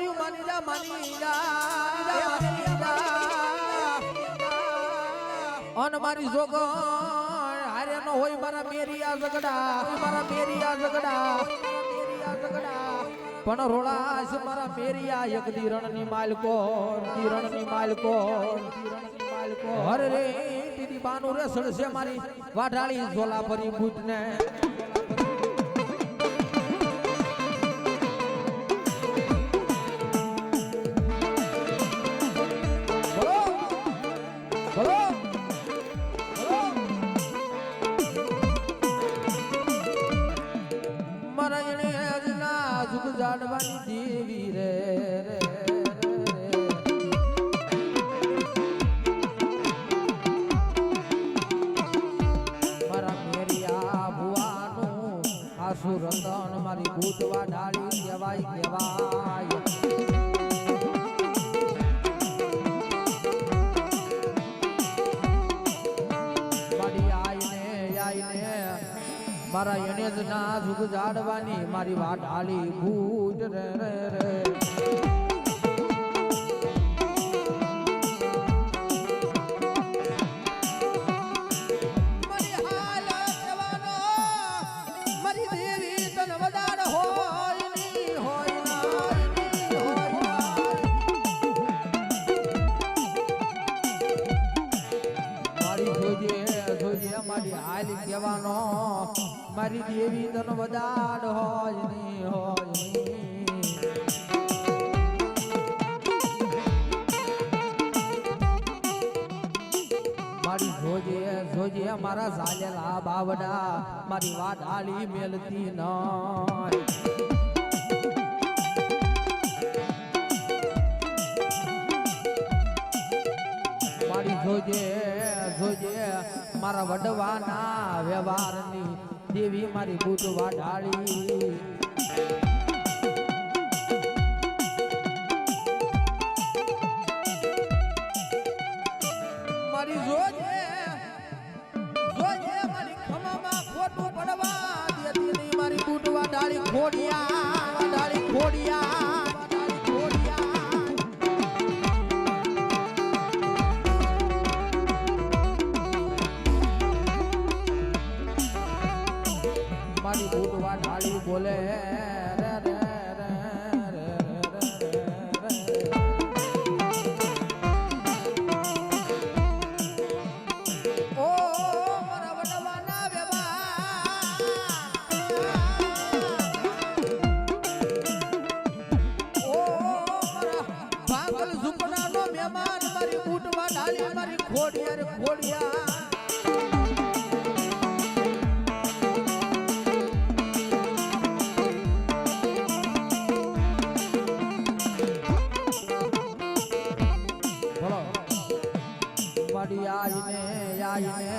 માર્યું માની જા અન મારી જોગણ હારે નો હોય મારા મેરિયા ઝગડા પણ રોળાશ મારા મેરિયા એક દીરણની માલકો હર રે દીદી બાનું રે સળસે મારી વાઢાળી ઝોલા ભરી બૂટને જાડવાની દેવી રે મારા મેરિયા ભુવાનું આસુ રતન મારી ભૂતવા ડાળી કહેવાય મારા એને જ ના ઝુક જાડવાની મારી વાત હાલી ભૂત રે મારી હાલ જવાનો મારી દેવી તન વધાર હોય ની હોય મારી જોજે મારી હાલ જવાનો મારી દેવી તન વધાર હોય ની મારી જોજે મારા ઝાલેલા બાવડા મારી વાત હાલી મેલતી ન મારી જોજે મારા વડવાના વ્યવહારની દેવી મારી બૂટવા ઢાળી મારી જોજે મારી ખમામાં ખોટું પડવા દેતી નહીં મારી બૂટવા ઢાળી ખોડિયા મારી બૂટવા ઢાળી બોલે ઓ મારા વડવાના ઓ મારા ભાગલ ઝુકનાનો મહેમાન મારી બૂટવા ઢાળી મારી ખોડિયા આઈને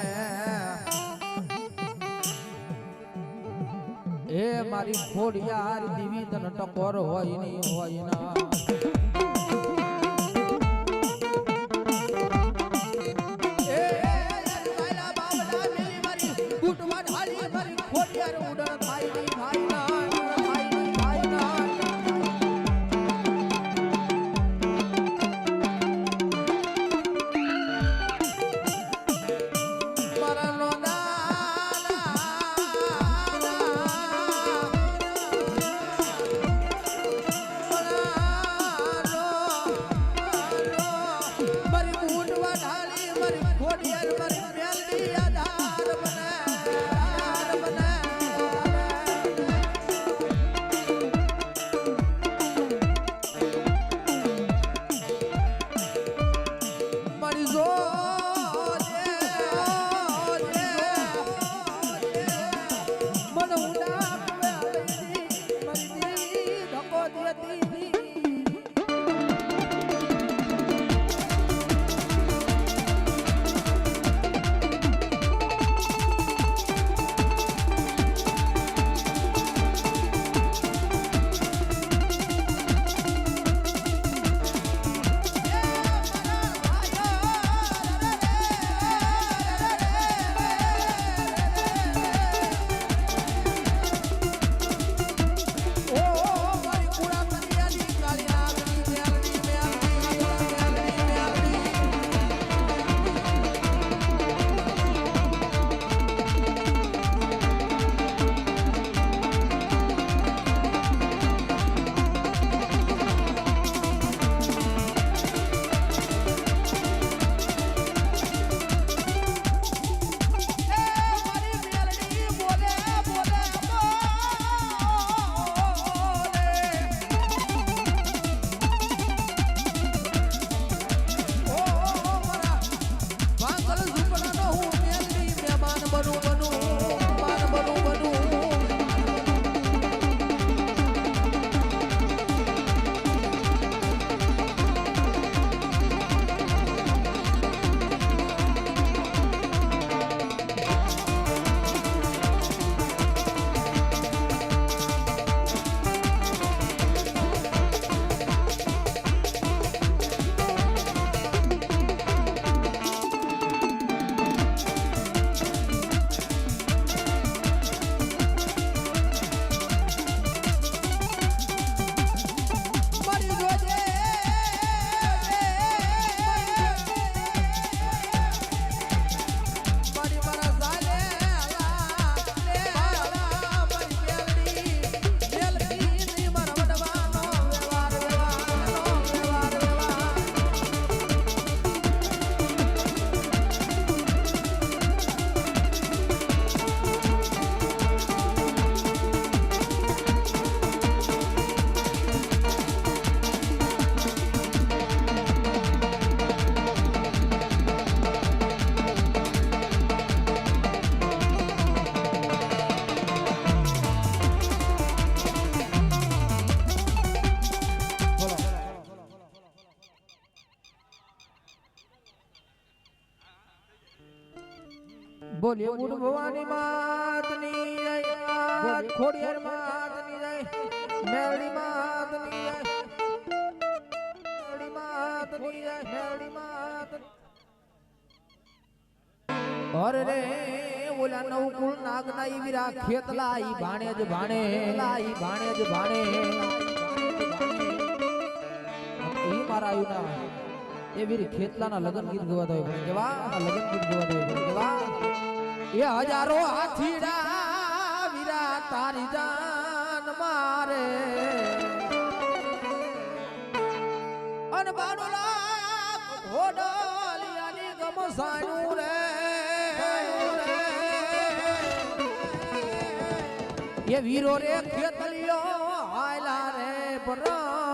એ મારી ખોડિયાર દીવી તન ટકોર હોય ના ખોડિયાર ઉડણ થાય બોલીએ બુડ ભવાની માતની જય ખોડિયાર માતની જય મેરડી માતની જય મેરડી માતની જય મેરડી માત અરે રે ઓલા નવકુળ નાગના ઈ વીરા ખેતલા ઈ ભાણે જ ભાણે ઈ ભાણે જ ભાણે ઈ મારા આયુના એ વીર ખેતલાના લગન ગીત ગવાતા હોય કેવા લગન ગીત ગવાતા હોય કેવા એ હજારો હાથીડા વીરા તારી જાન મારે અન બાડોલા ઘોડલિયાની ગમસાણું રે એ વીરો રે ખેતલિયો હાયલા રે પ્રણ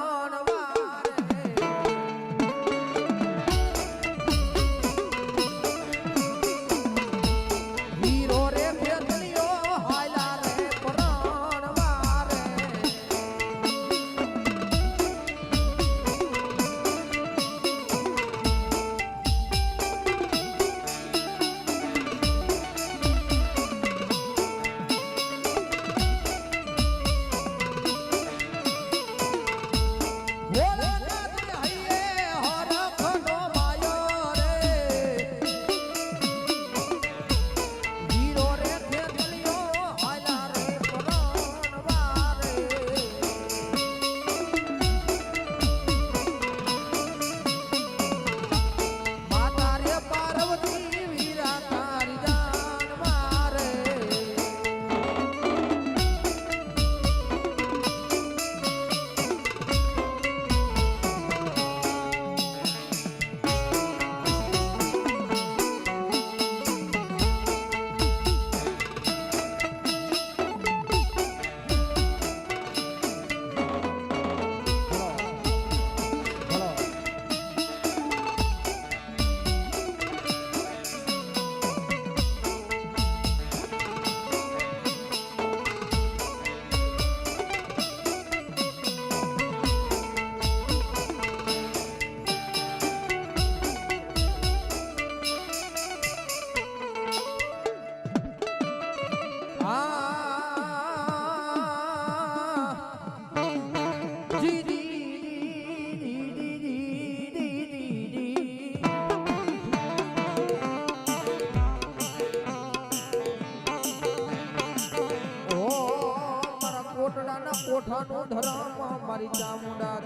કોઠાનો ધરમ મારી ચામુંડા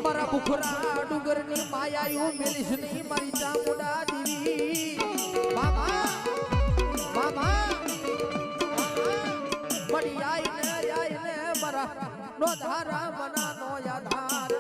મારા બુખરા ડુંગરની માયાયું મેલીશ નહીં મારી ચામુંડા દેવી બાબા બાબા મળી આઈને મારા નો ધારા મના નો યાધાર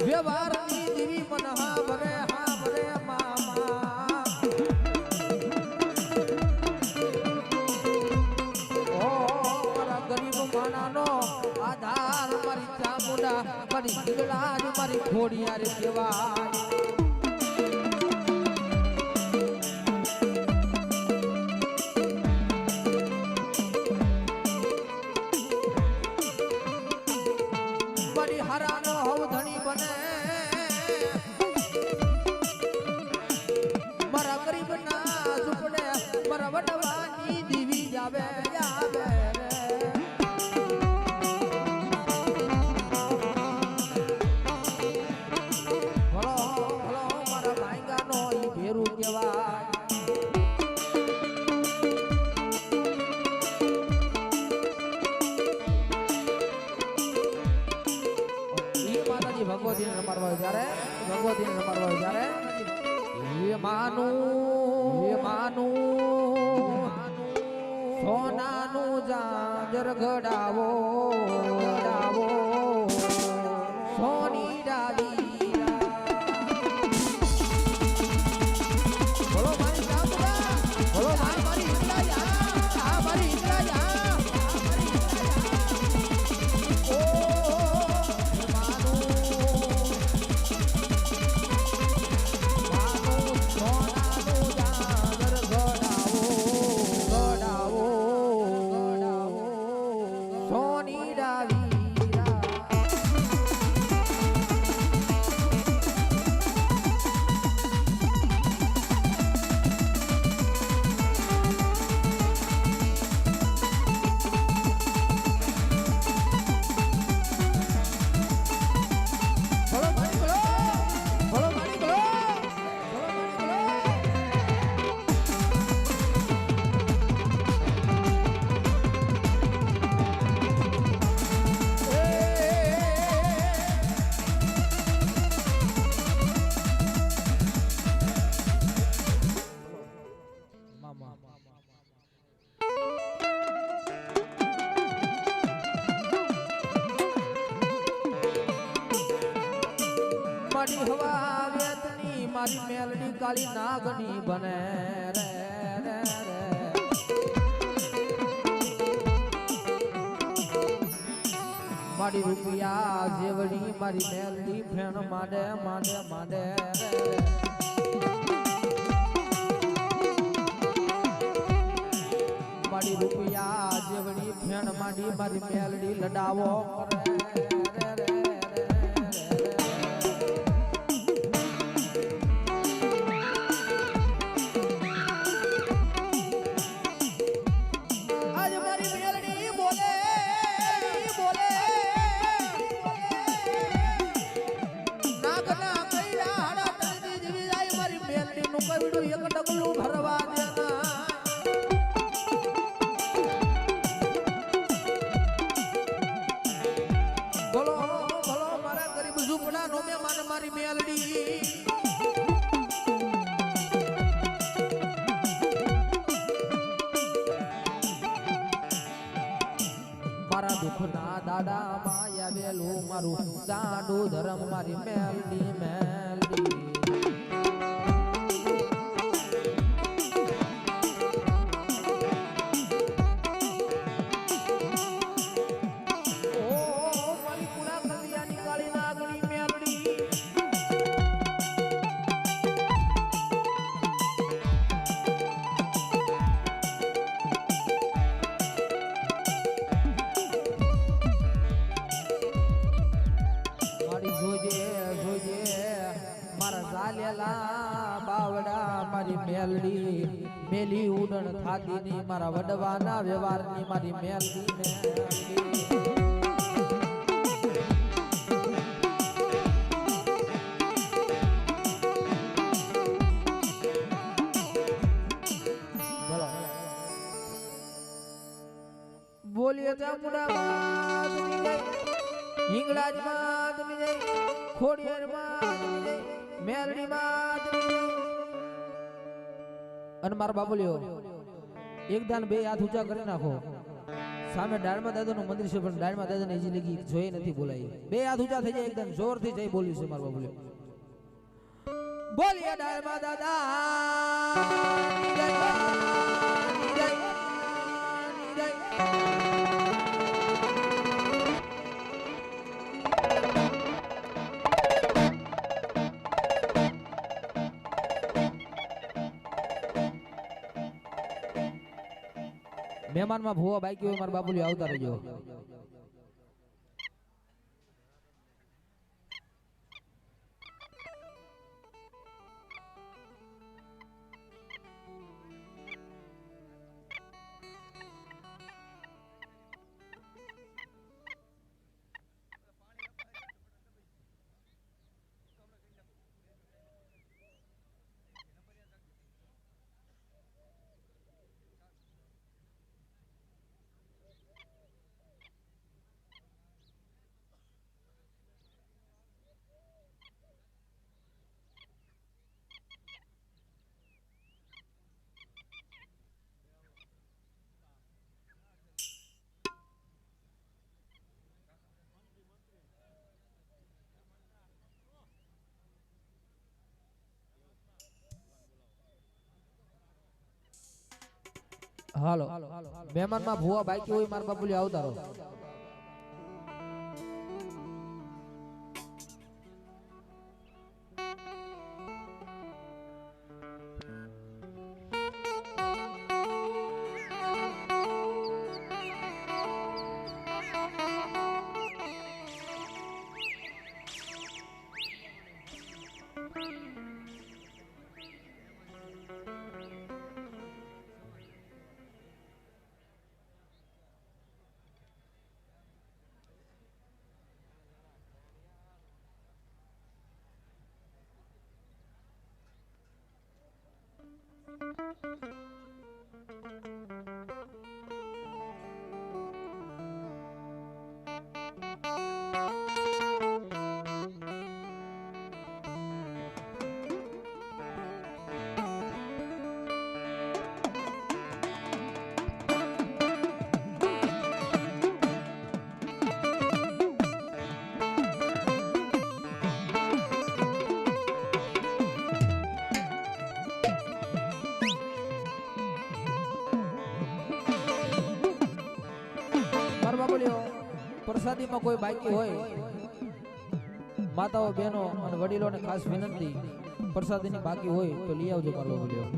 વ્યવહારની દેવી મન હા ભરે મામા ઓ મારા ગરીબ માનાનો આધાર મારી ચામુંડા મારી દીકરા મારી ખોડિયાર કહેવાય હરાનો હવ ધણી બને મારા ગરીબ ના ઝૂપડે મારા વડવાની દીવી જાવે જાવે ભલો ભલો ઉભો થઈને રમાડવા આવે ત્યારે એ માનું સોનાનું જાજર ઘડાવો સોની ડાવી બોલો મારી ચામુંડા બોલો મારી ઈંગલા જા મારી ઈંગલા જા ઓ માનું સોનાનું જાજર ઘડાવો સોની ડાવી મારી હવા વેતની મારી મેલડી કાળી નાગની બને રે રે રે મારી રૂપિયા જેવડી મારી મેલડી ફેણ માંડે માંડે માંડે રે મારી રૂપિયા જેવડી ફેણ માંડી મારી મેલડી લડાવો કરે રે રે મારી મેલડી મારા દુઃખના દાડા માં આવેલું મારું ગાંડું ધરમ મારી મેલડી મેલડી મારી મેલડી મેલી ઉડણ થાતી ની મારા વડવાના વ્યવહારની મારી મેલડી બોલીએ ચામુંડા માં હિંગળાજ માં ખોડિયાર માં મેલડી માં અને મારા બાબુલિયો એક દાન બે હાથ ઊંચા કરી નાખો સામે ડાળમાં દાદાનું મંદિર છે પણ ડાળમાં દાદાને હજી લગી જોઈ નથી બોલાઈ બે હાથ ઊંચા થઈ જાય એકદમ જોરથી જઈ બોલ્યું છે મારા બાબુલિયો બોલીએ ડાળમાં દાદા મહેમાનમાં ભૂવા બાકી હોય મારા બાબુલી આવતા રહેજો હાલો મહેમાનમાં ભુવા બાકી હોય મારા બાપુલી આવતા રહો. પ્રસાદીમાં કોઈ બાકી હોય માતાઓ બહેનો અને વડીલોને ખાસ વિનંતી પ્રસાદીની બાકી હોય તો લઈ આવજો મારો બોલ્યો.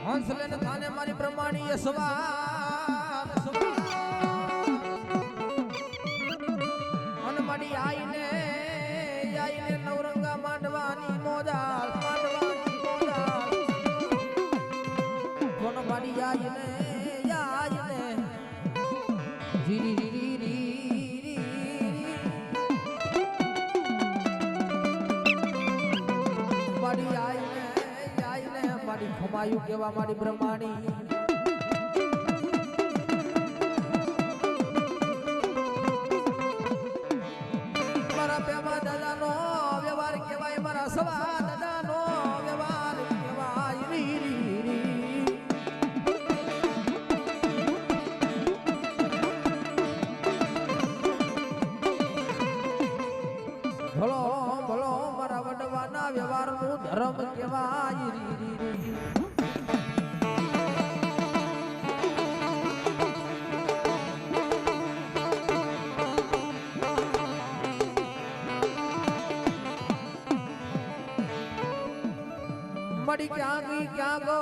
હંસલેન થાને મારી પ્રમાણીય સવા આઈને નવરંગા માંડવાની મોજાલ કોનો માડી આઈને જીરી રી માડી આઈને માડી ખમાયું કેવા માડી બ્રહ્માણી દાદાનો વ્યવહાર કહેવાય મારા સવા દાદાનો વ્યવહાર કહેવાય ભલો ભલો મારા વડવાના વ્યવહારનું ધર્મ કહેવાય મડી ક્યાં ગઈ ક્યાં ગો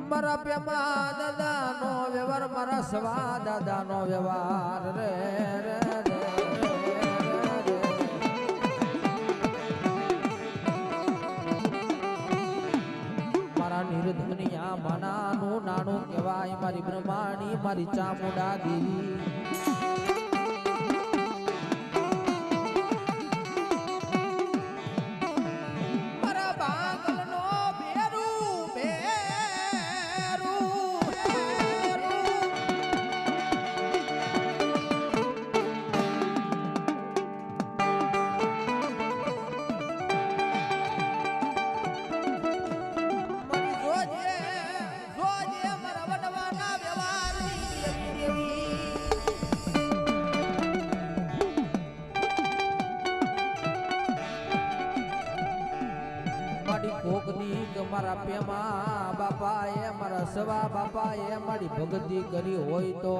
મારા પ્રેમા દાદાનો વ્યવહાર મારા સવા દાદાનો વ્યવહાર રે મારા નિર્ધનિયા માનાનું નાનું કહેવાય મારી બ્રહ્માણી મારી ચામુંડા દેવી મારા પ્રેમા બાપા એ મારા સવા બાપા એ મારી ભક્તિ કરી હોય તો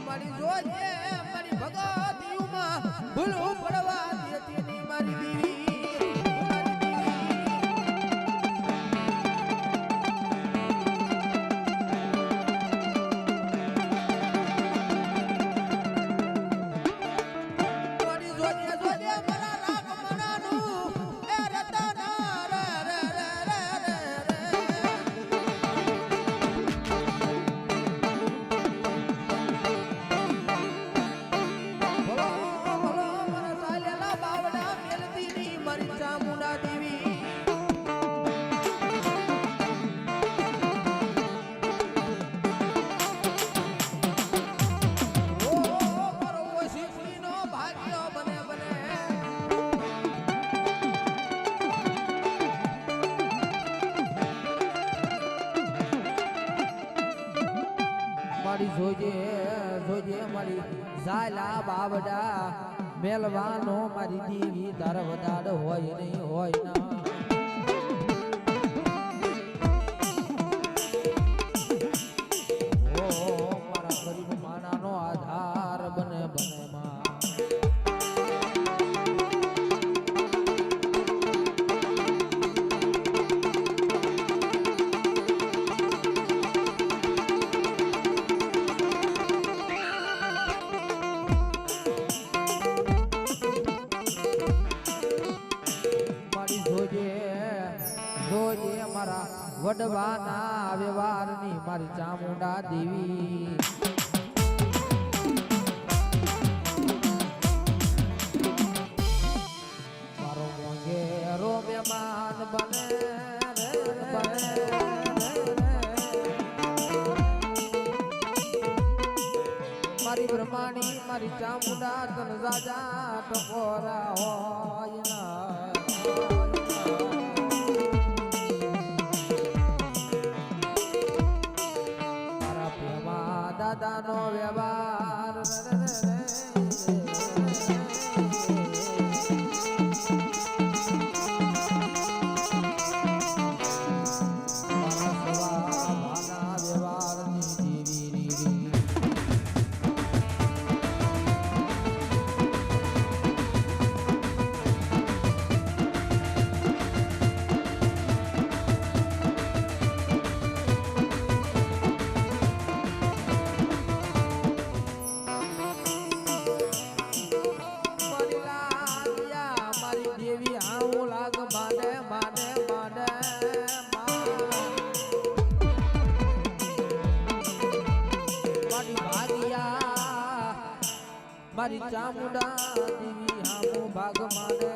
મારી જોજે મારી ભક્તિમાં ભૂલું પડવા દેતી ની મારી દેવી મારી જોજે જોજે મારી ઝાલા બાવડા મેલવાનો મારી દેવી દરવદાડ હોય નહીં હોય ના આધાર બને બને માં મારી જોજે જોજે મારા વડવાના વ્યવહારની મારી ચામુંડા દેવી મહેમાન બને મારી બ્રહ્માણી મારી ચામુંડા તન રાજા ટકોરા હોય મારા પ્રેમા દાદાનો વ્યવહાર મારી ચામુંડા દેવી હામો ભાગ માને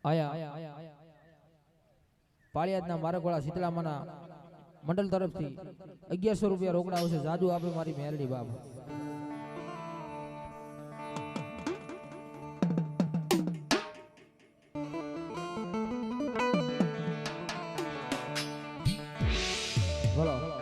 આયા પાળિયાદના મારગોળા શીતળામાના મંડળ તરફથી 1100 રૂપિયા રોકડા આવશે જાદુ આપે મારી મેરડી બાપ બોલો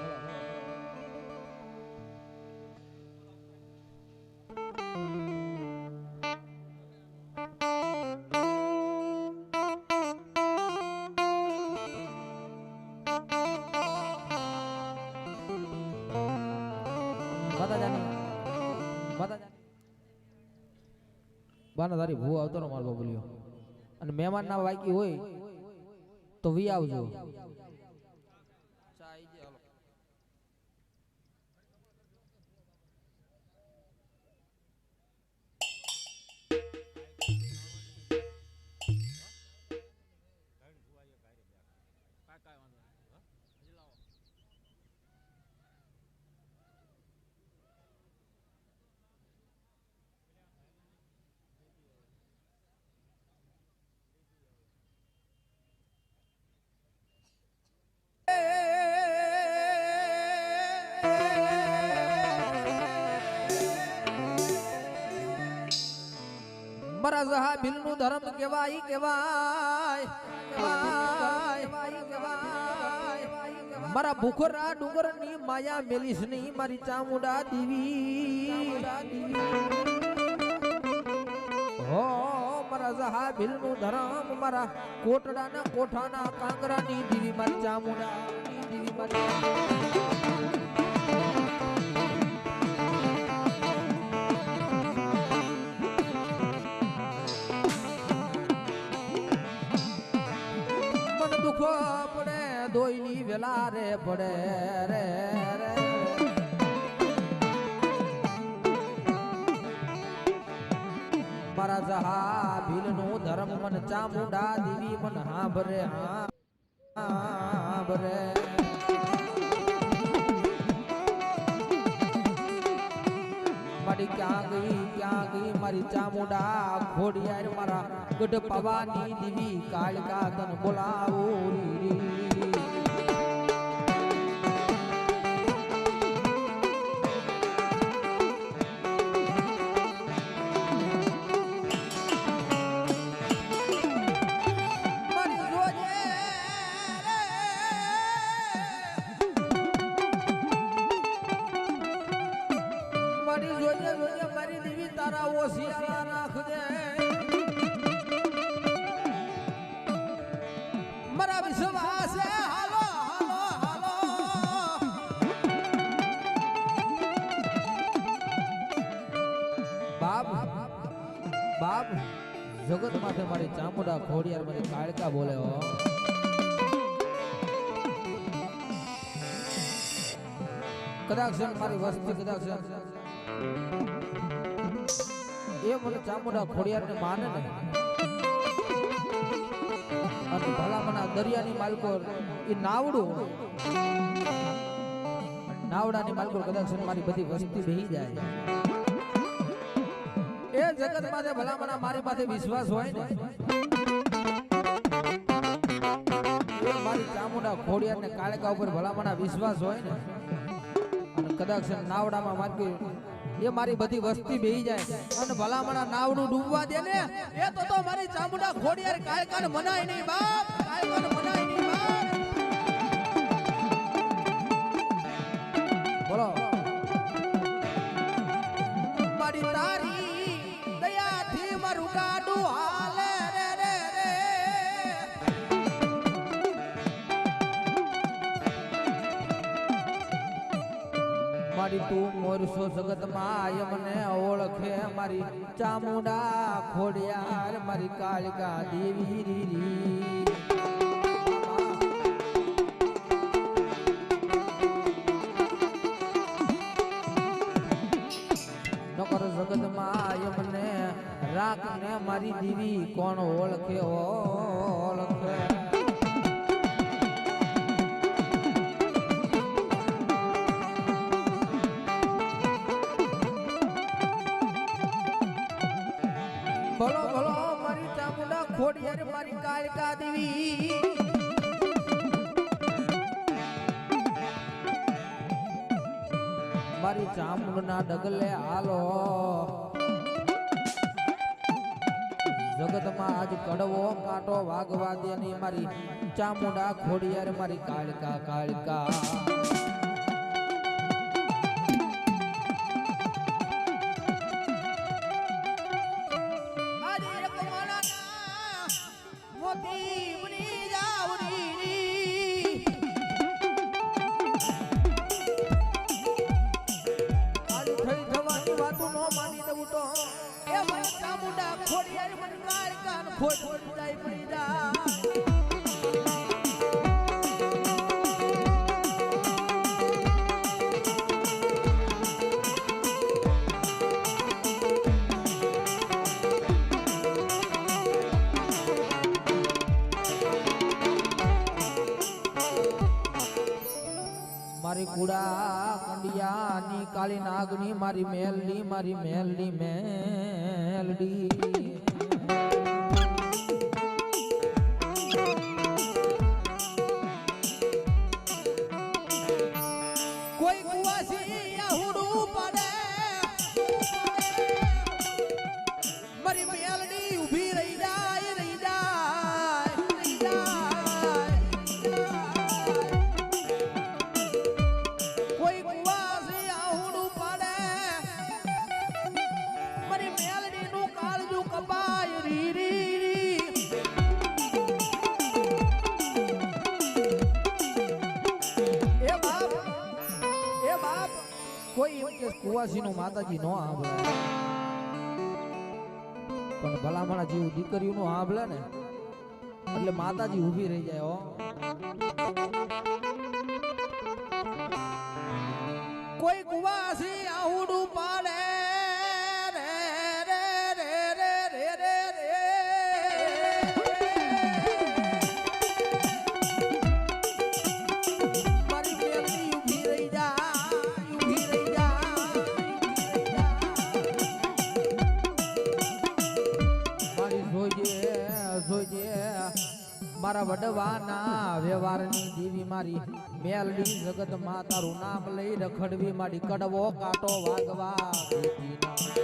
બાના તારી ભૂ આવતો ને મારો બોલ્યો અને મહેમાન ના વાકી હોય તો વી આવજો મારા જહાબીલ નું ધર્મ કેવાય કેવાય મારા ભૂખરા ડુંગર ની માયા મેલીસ ની મારી ચામુંડા દેવી હો મારા જહાબીલ નું ધર્મ મારા કોટડા ના કોઠા ના કાંગરા ની દેવી મારી ચામુંડા દેવી મારી દુખો પડે દોઈની વેલા રે પડે રે મારા જહાબીલ નું ધર્મ મન ચામુંડા દેવી મન હાંભરે હાંભરે મારી ક્યાં ગઈ મારી ચામુંડા ખોડિયાર મારા ગઢ પવાની દેવી કાળકા તન બોલાવો રી મારી જોજે જોજે મારી દેવી તારા ઓશિયાળા નાખજે મારા વિશ્વાસે હાલો હાલો હાલો બાપ બાપ જગત માથે મારી ચામુંડા ખોડિયાર મારી કાળકા બોલે હો કદાચ મારી વસ્તી કદાચ એ મને ચામુંડા ખોડિયાર ને માને ને અને ભલામણા દરિયાની માલકો એ નાવડાની માલકો કદાચ મારી બધી વસ્તી બેહી જાય એ જગત માથે ભલામણા મારી માથે વિશ્વાસ હોય ને એ મારી ચામુંડા ખોડિયાર ને કાળકા ઉપર ભલામણા વિશ્વાસ હોય ને અને કદાચ નાવડામાં માર્ગે એ મારી બધી વસ્તી બેહી જાય અને ભલામણા નાવનું ડૂબવા દે ને એ તો મારી ચામુંડા ખોડિયાર કાળકાને મનાય નહીં બાપ કાળકાને મનાય નહીં બાપ બોલો મારી તારી દયાથી મારું ગાડું હાલે રે રે રે મારી તું મોરસો જગતમાં મને ઓળખે મારી ચામુંડા ખોડિયાર મારી કાળકા દેવી રી નકર જગતમાં મને રાખને મારી દેવી કોણ ઓળખે ઓળખે ભલો ભલો મારી ચામુંડા ખોડિયાર મારી કાળકા દેવી મારી ચામુંડના ડગલે હાલો જગતમાં આજ કડવો કાંટો વાગવા દે ની મારી ચામુંડા ખોડિયાર મારી કાળકા કાળકા ખોડિયાર મને કાળકા ખોટ જાય પડી જા મારી કુડા કંડિયાની કાળી નાગની મારી મેલડી મેલડી કોઈ કુવાસી આહુડું પડે મારી મેલડી ઊભી રહી જાય કોઈ કુવાસી આહુડું પડે મારી મેલડી નું કાળજું કપાય રી કોઈ એમ કે કુવાસી નું માતાજી નો આંભળે પણ ભલામણા જેવું દીકરીઓ નું આંભળે ને એટલે માતાજી ઊભી રહી જાય હો કોઈ કુવાસી આહુડું પાડે મારા વડવાના વ્યવહારની દેવી મારી મેલડી જગત માં તારું નામ લઈ રખડવી મારી કડવો કાંટો વાગવા